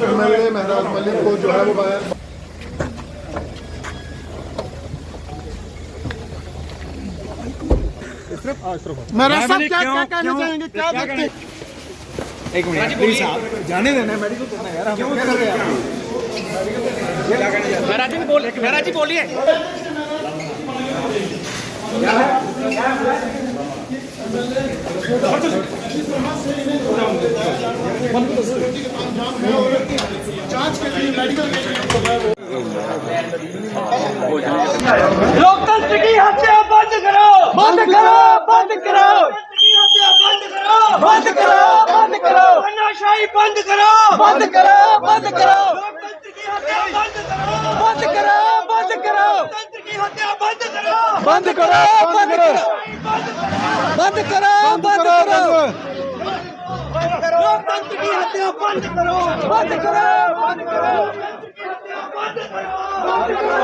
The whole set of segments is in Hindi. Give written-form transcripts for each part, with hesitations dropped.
एमएलए महराज मलिक को जो है वो महराज साहब क्या कहना चाहेंगे, क्या देखते? एक मिनट प्लीज आप जाने देना, मेडिकल करना यार, हम क्या कर रहे हैं? महराज जी बोलिए। लोकतंत्र की हत्या बंद करो, बंद करो, बंद करो, बंद करो, बंद करो, अन्नाशाही बंद करो, बंद करो, बंद करो, लोकतंत्र की हत्या बंद करो, बंद करो, बंद करो, लोकतंत्र की हत्या बंद करो, बंद करो, बंद करो, बंद करो, बंद करो, लोकतंत्र की हत्या बंद करो, बंद करो, बंद करो,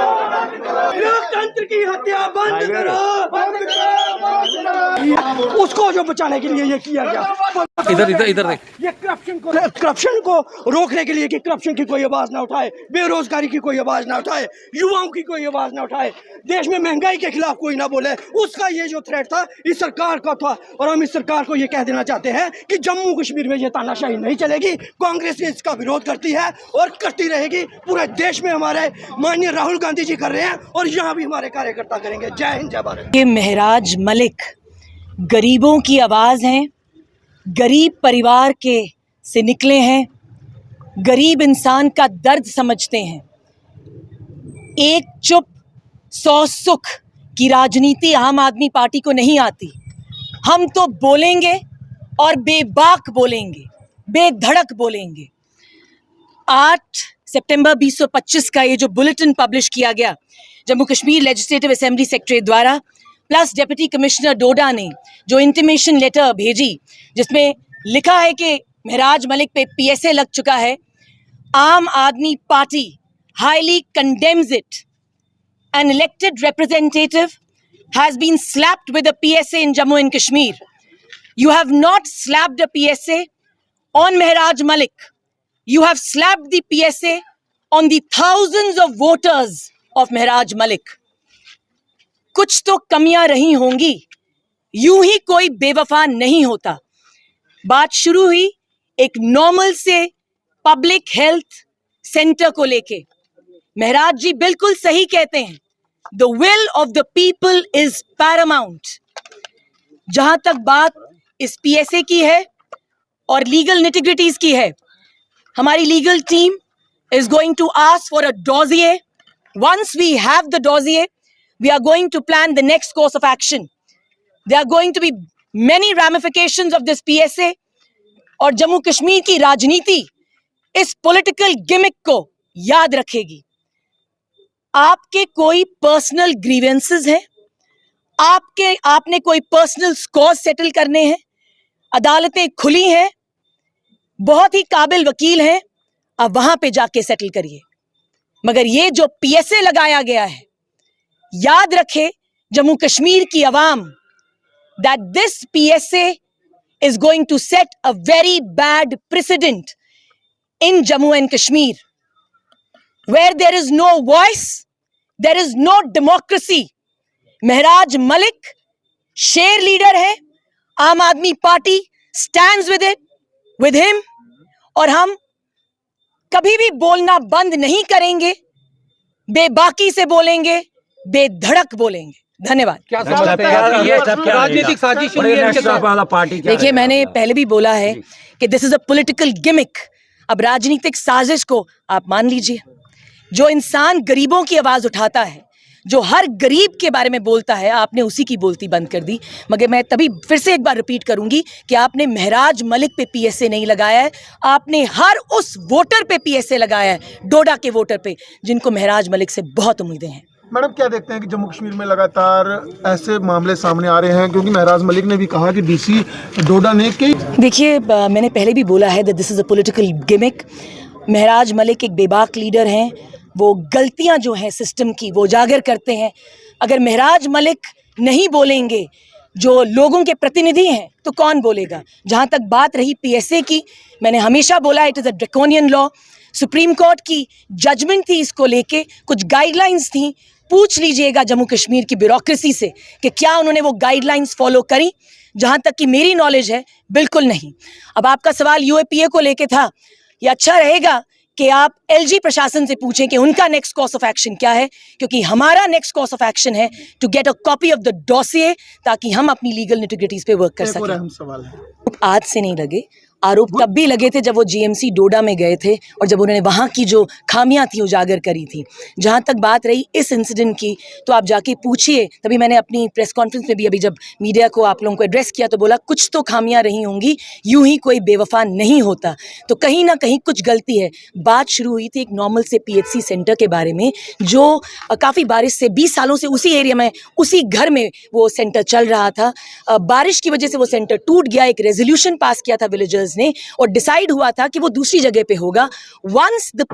लोकतंत्र की हत्या बंद करो, बंद करो, बंद करो। उसको जो बचाने के लिए ये किया गया, इधर इधर इधर देख, ये करप्शन को रोकने के लिए कि करप्शन की कोई आवाज ना उठाए, बेरोजगारी की कोई आवाज ना उठाए, युवाओं की कोई आवाज ना उठाए, देश में महंगाई के खिलाफ कोई ना बोले, उसका ये जो थ्रेट था इस सरकार का था। और हम इस सरकार को ये कह देना चाहते हैं कि जम्मू कश्मीर में ये तानाशाही नहीं चलेगी। कांग्रेस इसका विरोध करती है और करती रहेगी। पूरे देश में हमारे माननीय राहुल गांधी जी कर रहे हैं और यहाँ भी हमारे कार्यकर्ता करेंगे। जय हिंद, जय भारत। ये महराज मलिक गरीबों की आवाज़ हैं, गरीब परिवार के से निकले हैं, गरीब इंसान का दर्द समझते हैं। एक चुप 100 सुख की राजनीति आम आदमी पार्टी को नहीं आती। हम तो बोलेंगे और बेबाक बोलेंगे, बेधड़क बोलेंगे। 8 सितंबर 2025 का ये जो बुलेटिन पब्लिश किया गया Jammu Kashmir legislative assembly secretary द्वारा, प्लस डिप्टी कमिश्नर डोडा ने जो इंटीमेशन लेटर भेजी जिसमें लिखा है कि महराज मलिक पे पीएसए लग चुका है, आम आदमी party highly condemns it. An elected representative has been slapped with a PSA in Jammu and Kashmir. You have not slapped a PSA on Mehraj Malik. You have slapped the PSA on the thousands of voters of Mehraj Malik. कुछ तो कमियां रही होंगी, यूं ही कोई बेवफा नहीं होता। बात शुरू हुई एक नॉर्मल से पब्लिक हेल्थ सेंटर को लेके। महराज जी बिल्कुल सही कहते हैं, The will of the people is paramount. जहां तक बात इस पीएसए की है और लीगल निटिग्रिटीज की है, हमारी legal team is going to ask for a dossier. Once we have the dossier, we are going to plan the next course of action. There are going to be many ramifications of this PSA. और जम्मू कश्मीर की राजनीति इस पॉलिटिकल गिमिक को याद रखेगी। आपके कोई पर्सनल ग्रीवेंसेस हैं, आपने कोई पर्सनल स्कोर सेटल करने हैं, अदालतें खुली हैं, बहुत ही काबिल वकील हैं, अब वहां पे जाके सेटल करिए। मगर ये जो पीएसए लगाया गया है, याद रखे जम्मू कश्मीर की आवाम, that this PSA is going to set a very bad precedent in Jammu and Kashmir, where there is no voice, there is no democracy. Mehraj Malik शेर लीडर है, आम आदमी पार्टी stands with him, और हम कभी भी बोलना बंद नहीं करेंगे, बेबाकी से बोलेंगे, बेधड़क बोलेंगे। धन्यवाद। राजनीतिक साजिश पार्टी? देखिए, मैंने पहले भी बोला है कि this is a political gimmick. अब राजनीतिक साजिश को आप मान लीजिए। जो इंसान गरीबों की आवाज उठाता है, जो हर गरीब के बारे में बोलता है, आपने उसी की बोलती बंद कर दी। मगर मैं तभी फिर से एक बार रिपीट करूंगी कि आपने महराज मलिक पे पीएसए नहीं लगाया है, आपने हर उस वोटर पे पीएसए लगाया है, डोडा के वोटर पे, जिनको महराज मलिक से बहुत उम्मीदें हैं। मैडम, क्या देखते हैं कि जम्मू कश्मीर में लगातार ऐसे मामले सामने आ रहे हैं, क्योंकि महराज मलिक ने भी कहा कि डीसी डोडा ने कई। देखिए, मैंने पहले भी बोला है that this is a political gimmick. Mehraj Malik एक बेबाक लीडर हैं, वो गलतियां जो हैं सिस्टम की वो उजागर करते हैं। अगर महराज मलिक नहीं बोलेंगे जो लोगों के प्रतिनिधि हैं, तो कौन बोलेगा? जहाँ तक बात रही पीएसए की, मैंने हमेशा बोला it is a draconian law. Supreme court की जजमेंट थी इसको लेके, कुछ गाइडलाइंस थी। पूछ लीजिएगा जम्मू कश्मीर की ब्यूरोक्रेसी से कि क्या उन्होंने वो गाइडलाइंस फॉलो करी। जहाँ तक कि मेरी नॉलेज है, बिल्कुल नहीं। अब आपका सवाल यूएपीए को लेके था, ये अच्छा रहेगा कि आप एलजी प्रशासन से पूछें कि उनका नेक्स्ट कोर्स ऑफ एक्शन क्या है, क्योंकि हमारा नेक्स्ट कोर्स ऑफ एक्शन है to get a copy of the dossier, ताकि हम अपनी लीगल निटिग्रिटीज पे वर्क कर एक और सकें। अहम सवाल है, आज से नहीं लगे, आरोप तब भी लगे थे जब वो जीएमसी डोडा में गए थे और जब उन्होंने वहाँ की जो खामियां थी उजागर करी थी। जहाँ तक बात रही इस इंसिडेंट की, तो आप जाके पूछिए। तभी मैंने अपनी प्रेस कॉन्फ्रेंस में भी अभी जब मीडिया को आप लोगों को एड्रेस किया तो बोला कुछ तो खामियां रही होंगी, यूं ही कोई बेवफा नहीं होता। तो कहीं ना कहीं कुछ गलती है। बात शुरू हुई थी एक नॉर्मल से पीएचसी सेंटर के बारे में, जो काफ़ी बारिश से 20 सालों से उसी एरिया में, उसी घर में वो सेंटर चल रहा था। बारिश की वजह से वो सेंटर टूट गया। एक रेजोल्यूशन पास किया था विलेजर्स ने और डिसाइड हुआ था कि वो दूसरी जगह पे होगा। Once the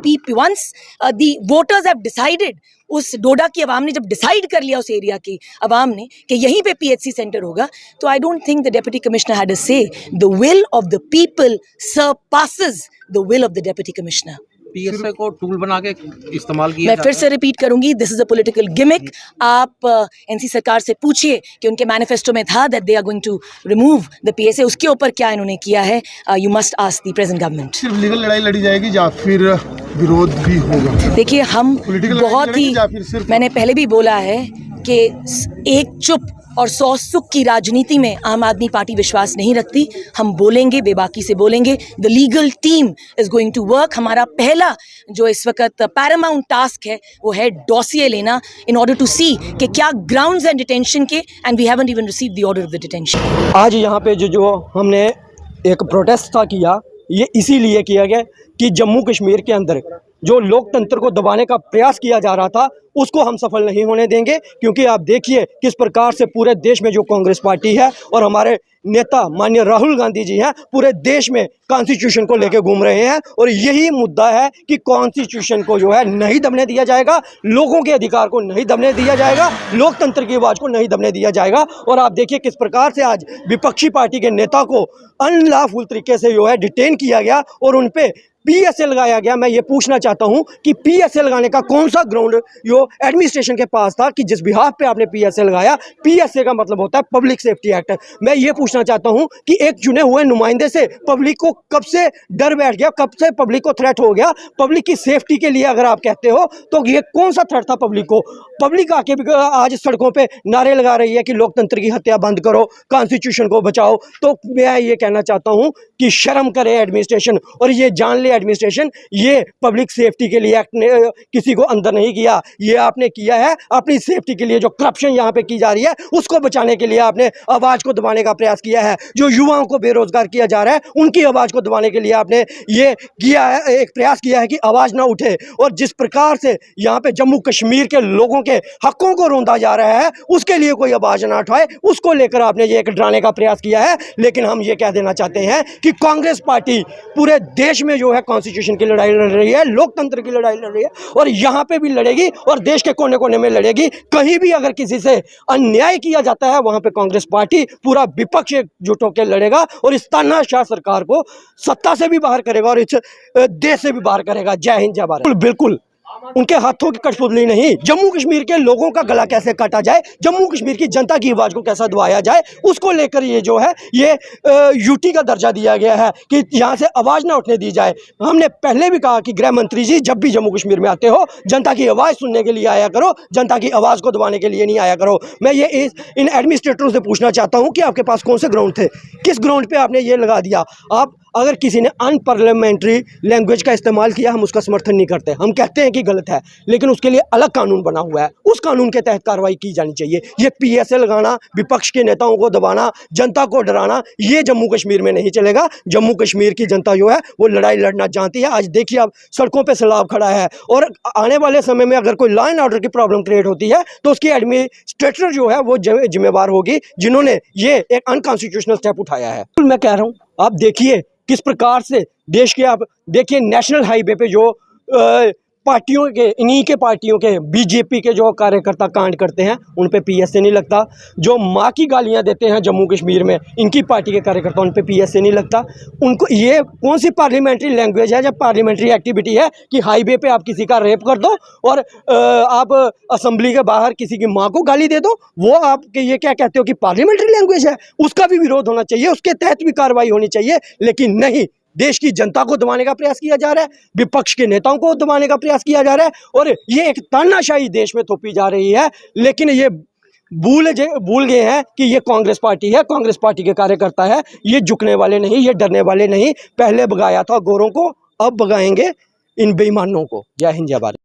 voters have decided, उस डोडा की आवाम ने जब डिसाइड कर लिया, उस एरिया की आवाम ने, कि यहीं पे पीएचसी सेंटर होगा, तो I don't think the deputy commissioner had a say. The will of the people surpasses the will of the deputy commissioner. PSA को टूल बना के इस्तेमाल किया मैं जाता फिर है। से रिपीट करूंगी, this is a political gimmick. आप एनसी सरकार से पूछिए कि उनके मैनिफेस्टो में था that they are going to remove the PSA, उसके ऊपर क्या इन्होंने किया है। You must ask the present government. सिर्फ लीगल लड़ाई लड़ी जाएगी या फिर विरोध भी होगा? देखिए, हम Political बहुत लड़ाई ही, या फिर सिर्फ- मैंने पहले भी बोला है कि एक चुप और 100 सुख की राजनीति में आम आदमी पार्टी विश्वास नहीं रखती। हम बोलेंगे, बेबाकी से बोलेंगे। The legal team is going to work. हमारा पहला जो इस वक्त पैरामाउंट टास्क है वो है डॉसिए लेना, इन ऑर्डर टू सी कि क्या ग्राउंड्स एंड डिटेंशन के, and we haven't even received the order of the detention. आज यहाँ पे जो हमने एक प्रोटेस्ट था किया, ये इसीलिए किया गया कि जम्मू कश्मीर के अंदर जो लोकतंत्र को दबाने का प्रयास किया जा रहा था उसको हम सफल नहीं होने देंगे। क्योंकि आप देखिए किस प्रकार से पूरे देश में जो कांग्रेस पार्टी है और हमारे नेता माननीय राहुल गांधी जी हैं, पूरे देश में कॉन्स्टिट्यूशन को लेकर घूम रहे हैं। और यही मुद्दा है कि कॉन्स्टिट्यूशन को जो है नहीं दबने दिया जाएगा, लोगों के अधिकार को नहीं दबने दिया जाएगा, लोकतंत्र की आवाज़ को नहीं दबने दिया जाएगा। और आप देखिए किस प्रकार से आज विपक्षी पार्टी के नेता को अनलॉफुल तरीके से जो है डिटेन किया गया और उन पे पीएसए लगाया गया। मैं ये पूछना चाहता हूं कि पीएसए लगाने का कौन सा ग्राउंड जो एडमिनिस्ट्रेशन के पास था कि जिस बिहाफ पे आपने पीएसए लगाया? पीएसए का मतलब होता है पब्लिक सेफ्टी एक्ट। मैं ये पूछना चाहता हूं कि एक चुने हुए नुमाइंदे से पब्लिक को कब से डर बैठ गया, कब से पब्लिक को थ्रेट हो गया? पब्लिक की सेफ्टी के लिए अगर आप कहते हो तो ये कौन सा थ्रेट था पब्लिक को? पब्लिक आके भी आज सड़कों पर नारे लगा रही है कि लोकतंत्र की हत्या बंद करो, कॉन्स्टिट्यूशन को बचाओ। तो मैं ये कहना चाहता हूँ कि शर्म करे एडमिनिस्ट्रेशन और ये जान ले एडमिनिस्ट्रेशन, ये पब्लिक सेफ्टी के लिए एक्ट ने किसी को अंदर नहीं किया, ये आपने किया है अपनी सेफ्टी के लिए। जो करप्शन यहाँ पे की जा रही है उसको बचाने के लिए आपने आवाज़ को दबाने का प्रयास किया है। जो युवाओं को बेरोजगार किया जा रहा है उनकी आवाज़ को दबाने के लिए आपने ये किया है, एक प्रयास किया है कि आवाज़ ना उठे। और जिस प्रकार से यहाँ पे जम्मू कश्मीर के लोगों के हकों को रोंदा जा रहा है उसके लिए कोई आवाज़ ना उठाए, उसको लेकर आपने ये एक डराने का प्रयास किया है। लेकिन हम ये कह देना चाहते हैं कि कांग्रेस पार्टी पूरे देश में जो है कॉन्स्टिट्यूशन की लड़ाई लड़ रही है, लोकतंत्र की लड़ाई लड़ रही है और यहाँ पे भी लड़ेगी और देश के कोने कोने में लड़ेगी। कहीं भी अगर किसी से अन्याय किया जाता है वहाँ पे कांग्रेस पार्टी पूरा विपक्ष एकजुट होकर लड़ेगा और इस तानाशाह सरकार को सत्ता से भी बाहर करेगा और इस देश से भी बाहर करेगा। जय हिंद, जय भारत। बिल्कुल उनके हाथों की कठपुतली नहीं, जम्मू कश्मीर के लोगों का गला कैसे काटा जाए, जम्मू कश्मीर की जनता की आवाज़ को कैसा दबाया जाए, उसको लेकर ये जो है ये यूटी का दर्जा दिया गया है कि यहाँ से आवाज़ ना उठने दी जाए। हमने पहले भी कहा कि गृह मंत्री जी जब भी जम्मू कश्मीर में आते हो जनता की आवाज़ सुनने के लिए आया करो, जनता की आवाज़ को दबाने के लिए नहीं आया करो। मैं ये इन एडमिनिस्ट्रेटरों से पूछना चाहता हूँ कि आपके पास कौन से ग्राउंड थे, किस ग्राउंड पर आपने ये लगा दिया? आप अगर किसी ने अनपार्लियामेंट्री लैंग्वेज का इस्तेमाल किया हम उसका समर्थन नहीं करते, हम कहते हैं कि गलत है, लेकिन उसके लिए अलग कानून बना हुआ है, उस कानून के तहत कार्रवाई की जानी चाहिए। ये पीएसए लगाना, विपक्ष के नेताओं को दबाना, जनता को डराना, ये जम्मू कश्मीर में नहीं चलेगा। जम्मू कश्मीर की जनता जो है वो लड़ाई लड़ना जानती है। आज देखिए आप सड़कों पर सैलाब खड़ा है और आने वाले समय में अगर कोई लॉ एंड ऑर्डर की प्रॉब्लम क्रिएट होती है तो उसकी एडमिनिस्ट्रेटर जो है वो जिम्मेवार होगी जिन्होंने ये एक अनकॉन्स्टिट्यूशनल स्टेप उठाया है। मैं कह रहा हूँ आप देखिए किस प्रकार से देश के, आप देखिए नेशनल हाईवे पे जो पार्टियों के, इन्हीं के पार्टियों के, बीजेपी के जो कार्यकर्ता कांड करते हैं उन पे पीएसए नहीं लगता। जो माँ की गालियां देते हैं जम्मू कश्मीर में इनकी पार्टी के कार्यकर्ता, उन पे पीएसए नहीं लगता। उनको ये कौन सी पार्लियामेंट्री लैंग्वेज है, जब पार्लियामेंट्री एक्टिविटी है कि हाईवे पे आप किसी का रेप कर दो और आप असेंबली के बाहर किसी की माँ को गाली दे दो, वो आप ये क्या कहते हो कि पार्लियामेंट्री लैंग्वेज है? उसका भी विरोध होना चाहिए, उसके तहत भी कार्रवाई होनी चाहिए। लेकिन नहीं, देश की जनता को दबाने का प्रयास किया जा रहा है, विपक्ष के नेताओं को दबाने का प्रयास किया जा रहा है और ये एक तानाशाही देश में थोपी जा रही है। लेकिन ये भूल गए हैं कि ये कांग्रेस पार्टी है, कांग्रेस पार्टी के कार्यकर्ता है, ये झुकने वाले नहीं, ये डरने वाले नहीं। पहले भगाया था गोरों को, अब भगाएंगे इन बेईमानों को। जय हिंद, जय भारत।